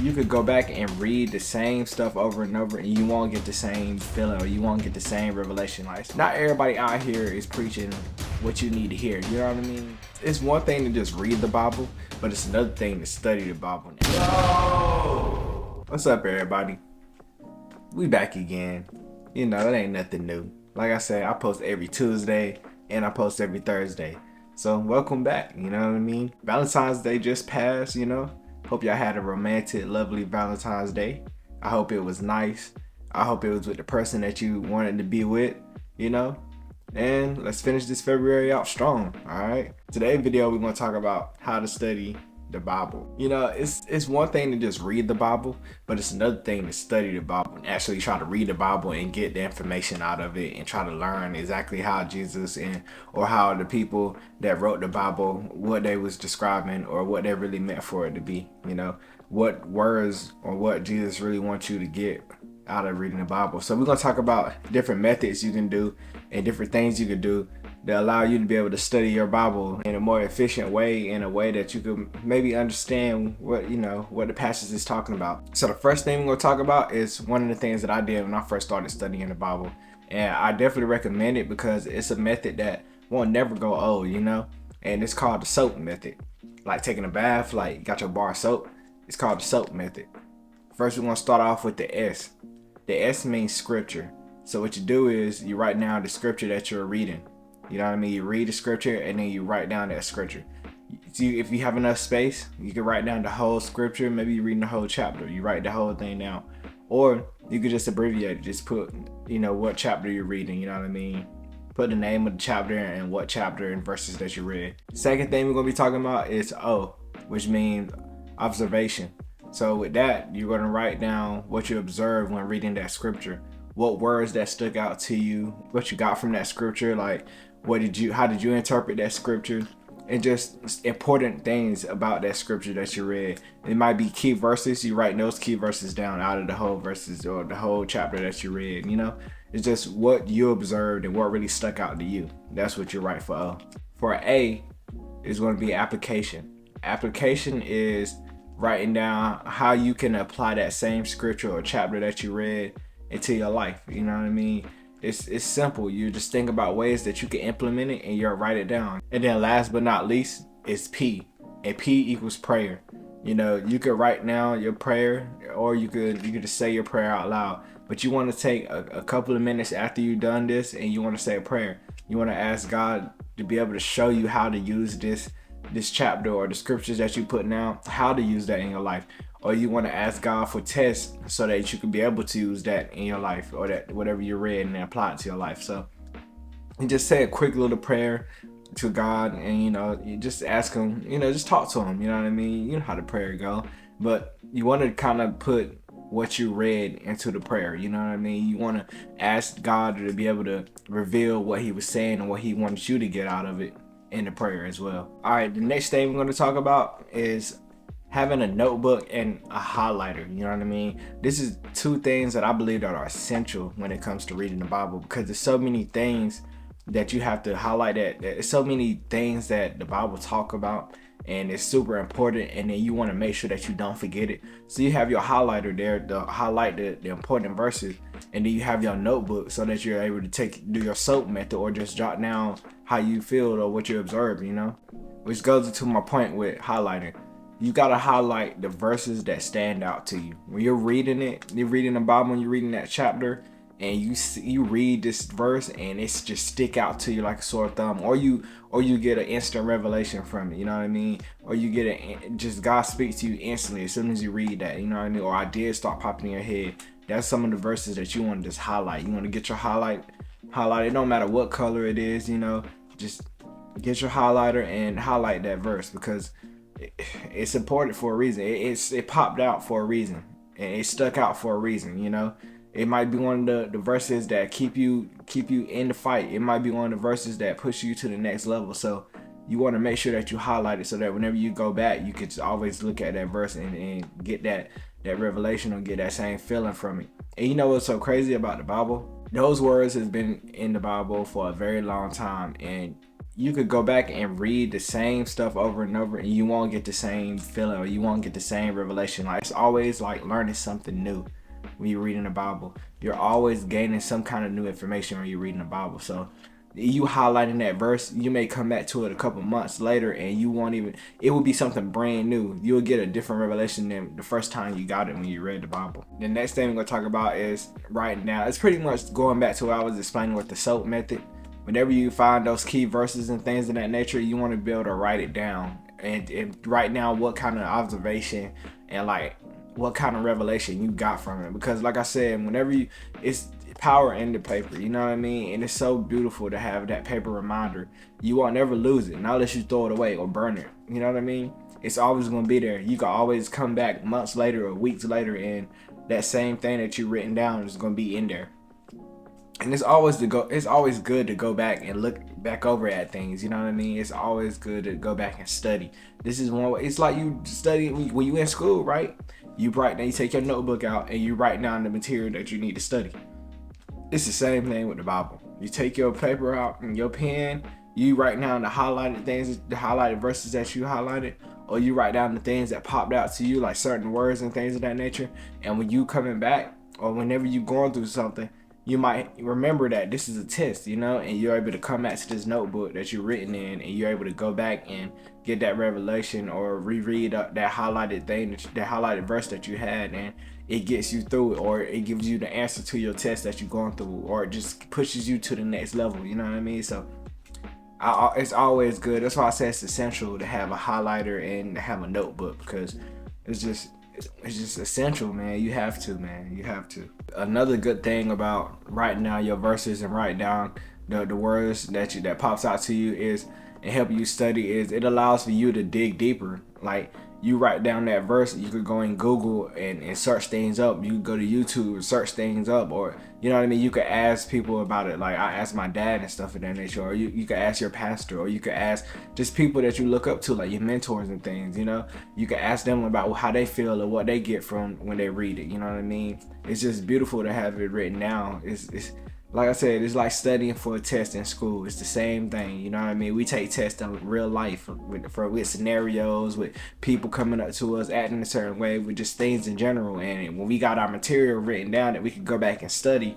you could go back and read the same stuff over and over and you won't get the same feeling, or you won't get the same revelation. Like, not everybody out here is preaching what you need to hear, you know what I mean? It's one thing to just read the Bible, but it's another thing to study the Bible. What's up, everybody? We back again. You know, that ain't nothing new. Like I said, I post every Tuesday and I post every Thursday. So welcome back, you know what I mean? Valentine's Day just passed, you know? Hope y'all had a romantic, lovely Valentine's Day. I hope it was nice. I hope it was with the person that you wanted to be with, you know? And let's finish this February out strong, all right? Today's video, we're gonna talk about how to study the Bible. You know, it's one thing to just read the Bible, but it's another thing to study the Bible and actually try to read the Bible and get the information out of it and try to learn exactly how Jesus or how the people that wrote the Bible, what they was describing or what they really meant for it to be, you know, what words or what Jesus really wants you to get out of reading the Bible. So we're gonna talk about different methods you can do and different things you can do that allow you to be able to study your Bible in a more efficient way, in a way that you can maybe understand what, you know, what the passage is talking about. So the first thing we're gonna talk about is one of the things that I did when I first started studying the Bible. And I definitely recommend it because it's a method that won't never go old, you know? And it's called the soap method. Like taking a bath, like you got your bar of soap, it's called the soap method. First, we're gonna start off with the S. The S means scripture. So what you do is you write down the scripture that you're reading. You know what I mean? You read the scripture and then you write down that scripture. So if you have enough space, you can write down the whole scripture. Maybe you're reading the whole chapter. You write the whole thing down. Or you could just abbreviate it. Just put, you know, what chapter you're reading. You know what I mean? Put the name of the chapter and what chapter and verses that you read. Second thing we're going to be talking about is O, which means observation. So with that, you're going to write down what you observed when reading that scripture. What words that stuck out to you, what you got from that scripture, like how did you interpret that scripture, and just important things about that scripture that you read. It might be key verses. You write those key verses down out of the whole verses or the whole chapter that you read, you know? It's just what you observed and what really stuck out to you. That's what you write for O. For A is going to be application. Application is writing down how you can apply that same scripture or chapter that you read into your life. You know what I mean? It's simple. You just think about ways that you can implement it and you'll write it down. And then last but not least is P. And P equals prayer. You know, you could write down your prayer or you could just say your prayer out loud. But you want to take a couple of minutes after you've done this and you want to say a prayer. You want to ask God to be able to show you how to use this chapter or the scriptures that you put down, how to use that in your life. Or you want to ask God for tests so that you can be able to use that in your life, or that whatever you read and apply it to your life. So you just say a quick little prayer to God, and you know, you just ask him, you know, just talk to him, you know what I mean? You know how the prayer go, but you want to kind of put what you read into the prayer, you know what I mean? You want to ask God to be able to reveal what he was saying and what he wants you to get out of it in the prayer as well. All right, the next thing we're going to talk about is having a notebook and a highlighter. You know what I mean? This is two things that I believe that are essential when it comes to reading the Bible, because there's so many things that you have to highlight, that there's so many things that the Bible talk about and it's super important, and then you want to make sure that you don't forget it. So you have your highlighter there to highlight the important verses, and then you have your notebook so that you're able to do your soap method or just jot down how you feel or what you observe, you know? Which goes into my point with highlighting. You gotta highlight the verses that stand out to you. When you're reading it, you're reading the Bible, you're reading that chapter, and you read this verse and it's just stick out to you like a sore thumb, or you get an instant revelation from it, you know what I mean? Or you get just God speaks to you instantly as soon as you read that, you know what I mean? Or ideas start popping in your head. That's some of the verses that you want to just highlight. You want to get your highlight. It don't matter what color it is, you know, just get your highlighter and highlight that verse, because it's important for a reason. It popped out for a reason, and it stuck out for a reason, you know. It might be one of the verses that keep you in the fight. It might be one of the verses that push you to the next level. So you want to make sure that you highlight it so that whenever you go back, you can always look at that verse and get that revelation or get that same feeling from it. And you know what's so crazy about the Bible? Those words has been in the Bible for a very long time, and you could go back and read the same stuff over and over, and you won't get the same feeling, or you won't get the same revelation. Like, it's always like learning something new when you're reading the Bible. You're always gaining some kind of new information when you're reading the Bible. So you highlighting that verse, you may come back to it a couple months later, and you won't even, it will be something brand new. You'll get a different revelation than the first time you got it when you read the Bible. The next thing we're going to talk about is writing down. It's pretty much going back to what I was explaining with the SOAP method. Whenever you find those key verses and things of that nature, you want to be able to write it down and write down what kind of observation and like what kind of revelation you got from it. Because like I said, whenever you, it's power in the paper, you know what I mean? And it's so beautiful to have that paper reminder. You won't never lose it, not unless you throw it away or burn it. You know what I mean? It's always going to be there. You can always come back months later or weeks later, and that same thing that you written down is going to be in there. And it's always good to go back and look back over at things. You know what I mean? It's always good to go back and study. This is one way. It's like you study when you in school, right? You take your notebook out and you write down the material that you need to study. It's the same thing with the Bible. You take your paper out and your pen, you write down the highlighted things, the highlighted verses that you highlighted, or you write down the things that popped out to you, like certain words and things of that nature. And when you coming back, or whenever you going through something, you might remember that this is a test, you know, and you're able to come back to this notebook that you're written in, and you're able to go back and get that revelation or reread that highlighted thing, that highlighted verse that you had, and it gets you through it, or it gives you the answer to your test that you're going through, or it just pushes you to the next level. You know what I mean? So it's always good. That's why I say it's essential to have a highlighter and to have a notebook, because it's just essential, man. You have to, man. You have to. Another good thing about writing down your verses and writing down the words that pops out to you is, and help you study, is it allows for you to dig deeper. Like, you write down that verse, you could go in Google and search things up. You could go to YouTube and search things up, or you know what I mean, you could ask people about it. Like, I asked my dad and stuff of that nature, or you could ask your pastor, or you could ask just people that you look up to, like your mentors and things. You know, you could ask them about how they feel or what they get from when they read it. You know what I mean? It's just beautiful to have it written down. It's like I said, it's like studying for a test in school. It's the same thing, you know what I mean? We take tests in real life with scenarios, with people coming up to us, acting a certain way, with just things in general. And when we got our material written down that we could go back and study,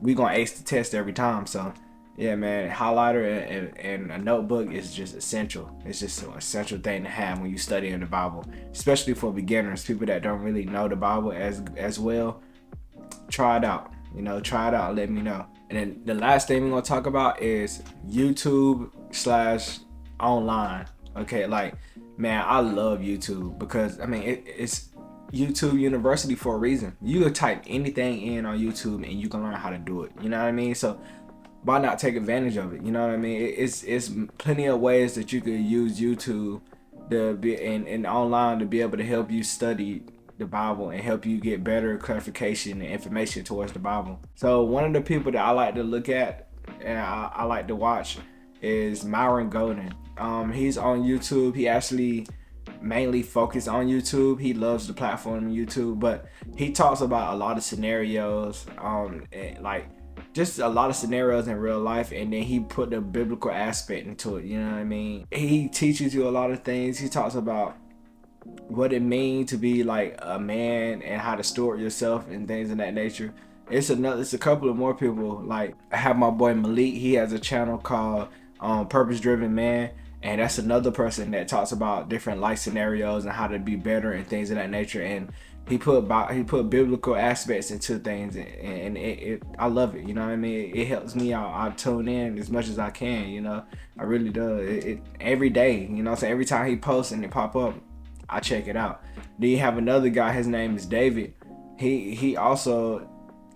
we gonna ace the test every time. So yeah, man, highlighter and a notebook is just essential. It's just an essential thing to have when you studying the Bible, especially for beginners, people that don't really know the Bible as well. Try it out. You know, try it out, let me know. And then the last thing we're gonna talk about is YouTube/online. Okay, like, man, I love YouTube, because I mean it's YouTube University for a reason. You can type anything in on YouTube and you can learn how to do it. You know what I mean? So why not take advantage of it? You know what I mean? It's plenty of ways that you could use YouTube to be and online to be able to help you study the Bible and help you get better clarification and information towards the Bible. So one of the people that I like to look at and I like to watch is Myron Golden. He's on YouTube. He actually mainly focused on YouTube. He loves the platform YouTube, but he talks about a lot of scenarios, like just a lot of scenarios in real life, and then he put the biblical aspect into it. You know what I mean? He teaches you a lot of things. He talks about what it means to be like a man and how to steward yourself and things of that nature. It's a couple of more people. Like, I have my boy Malik. He has a channel called Purpose Driven Man, and that's another person that talks about different life scenarios and how to be better and things of that nature. And he put biblical aspects into things, and I love it. You know what I mean? It helps me out. I tune in as much as I can. You know, I really do. It every day. You know what I'm saying? Every time he posts and it pop up, I check it out. Then you have another guy, his name is David. He also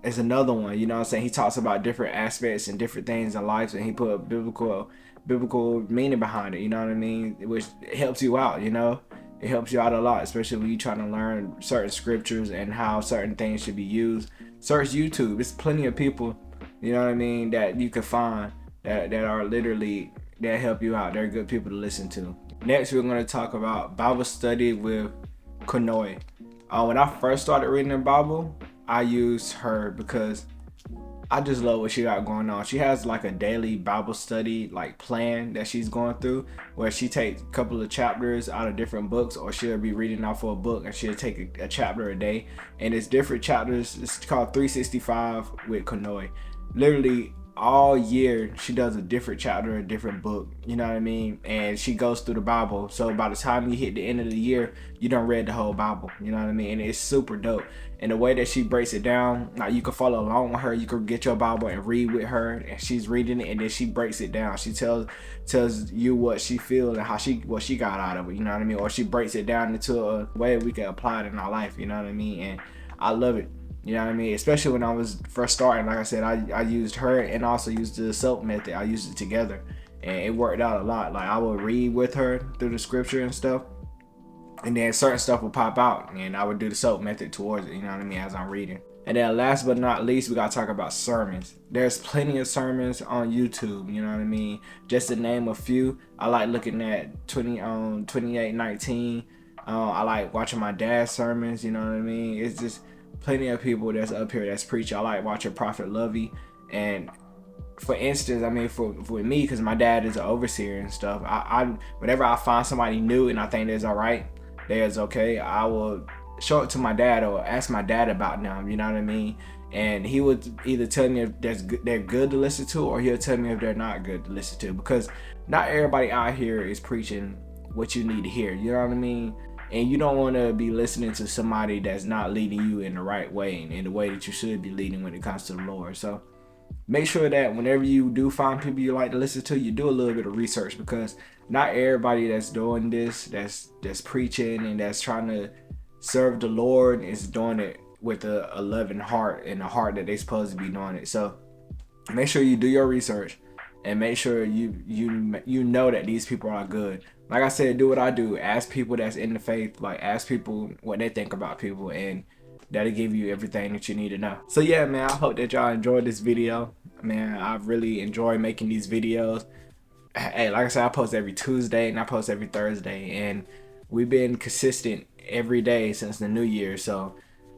is another one, you know what I'm saying? He talks about different aspects and different things in life, and he put biblical meaning behind it, you know what I mean? Which helps you out, you know? It helps you out a lot, especially when you're trying to learn certain scriptures and how certain things should be used. Search YouTube. There's plenty of people, you know what I mean, that you can find that are literally, that help you out. They're good people to listen to. Next, we're going to talk about Bible study with Kanoi. When I first started reading the Bible, I used her because I just love what she got going on. She has like a daily Bible study like plan that she's going through, where she takes a couple of chapters out of different books, or she'll be reading off of a book and she'll take a chapter a day, and it's different chapters. It's called 365 with Kanoi. Literally all year she does a different chapter, a different book, you know what I mean? And she goes through the Bible, so by the time you hit the end of the year, you done read the whole Bible, you know what I mean? And it's super dope. And the way that she breaks it down, like, you can follow along with her, you can get your Bible and read with her, and she's reading it, and then she breaks it down. She tells you what she feels and what she got out of it, you know what I mean? Or she breaks it down into a way we can apply it in our life, you know what I mean? And I love it. You know what I mean? Especially when I was first starting, like I said, I used her and also used the soap method. I used it together, and it worked out a lot. Like, I would read with her through the scripture and stuff, and then certain stuff would pop out, and I would do the soap method towards it, you know what I mean, as I'm reading. And then last but not least, we gotta talk about sermons. There's plenty of sermons on YouTube, you know what I mean? Just to name a few, I like looking at 2819. I like watching my dad's sermons, you know what I mean? It's just plenty of people that's up here that's preaching. I like watching Prophet Lovey. And for instance, I mean, for me, because my dad is an overseer and stuff, I whenever I find somebody new and I think that's all right, that's okay, I will show it to my dad or ask my dad about them, you know what I mean? And he would either tell me if they're good to listen to, or he'll tell me if they're not good to listen to, because not everybody out here is preaching what you need to hear, you know what I mean? And you don't want to be listening to somebody that's not leading you in the right way and in the way that you should be leading when it comes to the Lord. So make sure that whenever you do find people you like to listen to, you do a little bit of research, because not everybody that's doing this, that's preaching and that's trying to serve the Lord, is doing it with a loving heart and a heart that they're supposed to be doing it. So make sure you do your research and make sure you know that these people are good. Like I said, do what I do. Ask people that's in the faith. Like, ask people what they think about people, and that'll give you everything that you need to know. So yeah, man, I hope that y'all enjoyed this video. Man, I really enjoy making these videos. Hey, like I said, I post every Tuesday and I post every Thursday, and we've been consistent every day since the new year. So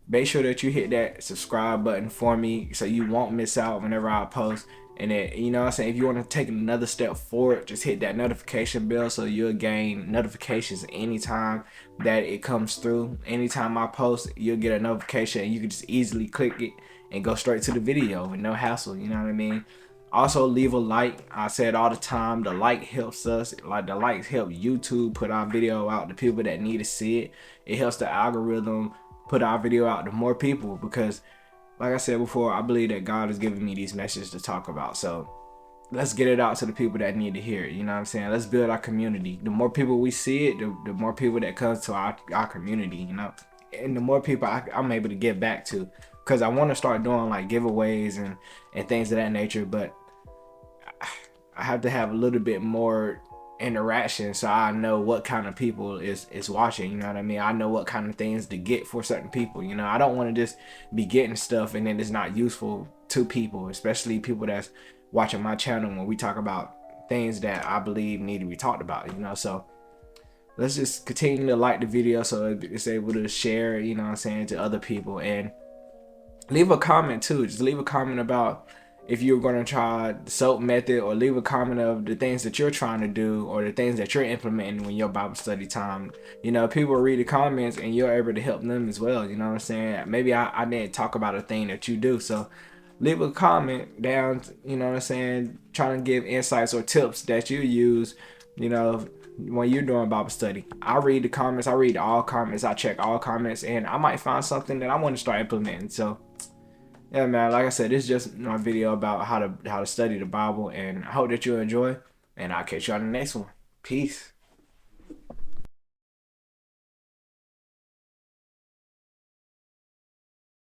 make sure that you hit that subscribe button for me so you won't miss out whenever I post. And then, you know what I'm saying, if you want to take another step forward, just hit that notification bell so you'll gain notifications anytime that it comes through. Anytime I post, you'll get a notification, and you can just easily click it and go straight to the video with no hassle, you know what I mean? Also, leave a like. I say it all the time, the like helps us. Like, the likes help YouTube put our video out to people that need to see it. It helps the algorithm put our video out to more people, because like I said before, I believe that God has given me these messages to talk about. So let's get it out to the people that need to hear it. You know what I'm saying? Let's build our community. The more people we see it, the more people that comes to our community, you know? And the more people I'm able to give back to. Because I want to start doing like giveaways and things of that nature. But I have to have a little bit more interaction, so I know what kind of people is watching, you know what I mean? I know what kind of things to get for certain people, you know? I don't want to just be getting stuff and then it's not useful to people, especially people that's watching my channel when we talk about things that I believe need to be talked about, you know? So let's just continue to like the video so it's able to share, you know what I'm saying, to other people. And leave a comment too. Just leave a comment about if you're going to try the soap method, or leave a comment of the things that you're trying to do or the things that you're implementing when your Bible study time. You know, people read the comments and you're able to help them as well. You know what I'm saying? Maybe I didn't talk about a thing that you do. So leave a comment down, you know what I'm saying, trying to give insights or tips that you use, you know, when you're doing Bible study. I read the comments. I read all comments. I check all comments, and I might find something that I want to start implementing. So yeah, man, like I said, this is just my video about how to study the Bible, and I hope that you enjoy, and I'll catch you on the next one. Peace.